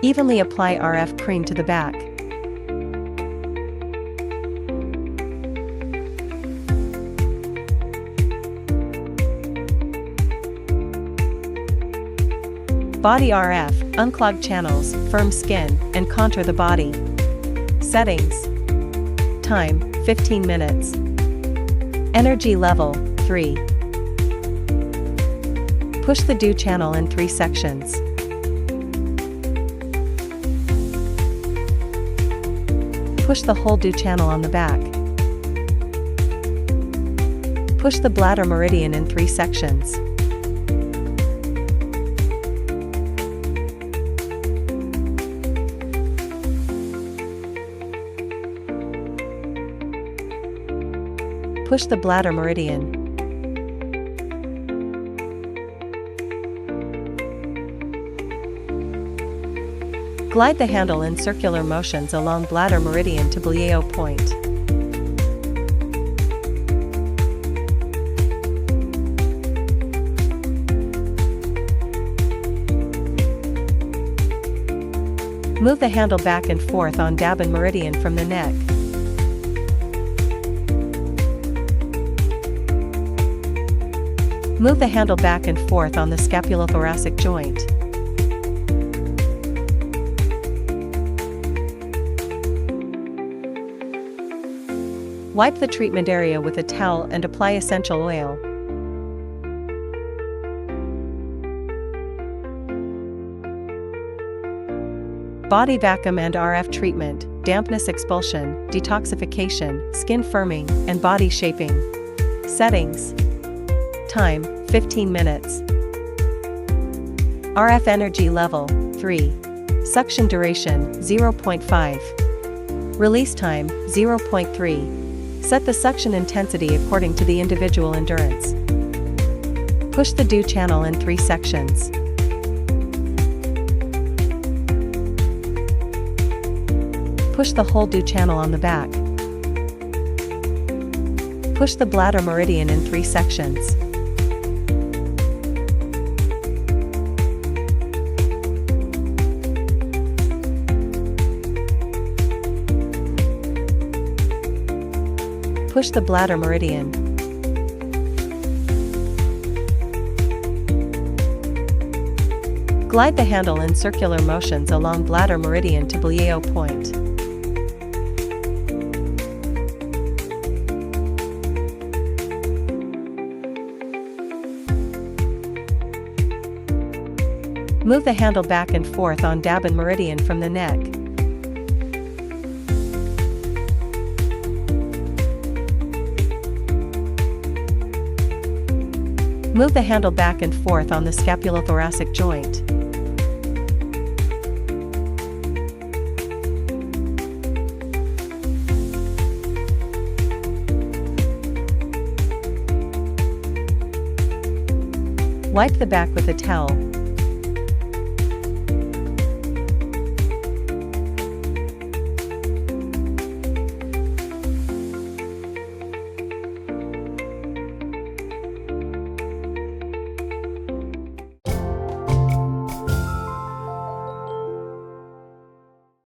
Evenly apply RF cream to the back. Body RF, unclog channels, firm skin, and contour the body. Settings. Time, 15 minutes. Energy level, 3. Push the do channel in 3 sections. Push the whole do channel on the back. Push the bladder meridian in 3 sections. Push the bladder meridian. Glide the handle in circular motions along bladder meridian to Blieo point. Move the handle back and forth on Dabin meridian from the neck. Move the handle back and forth on the scapulothoracic joint. Wipe the treatment area with a towel and apply essential oil. Body vacuum and RF treatment, dampness expulsion, detoxification, skin firming, and body shaping. Settings. Time, 15 minutes. RF energy level, 3. Suction duration, 0.5. Release time, 0.3. Set the suction intensity according to the individual endurance. Push the do channel in 3 sections. Push the whole do channel on the back. Push the bladder meridian in 3 sections. Push the bladder meridian. Glide the handle in circular motions along bladder meridian to Blieo point. Move the handle back and forth on Dabin meridian from the neck. Move the handle back and forth on the scapulothoracic joint. Wipe the back with a towel,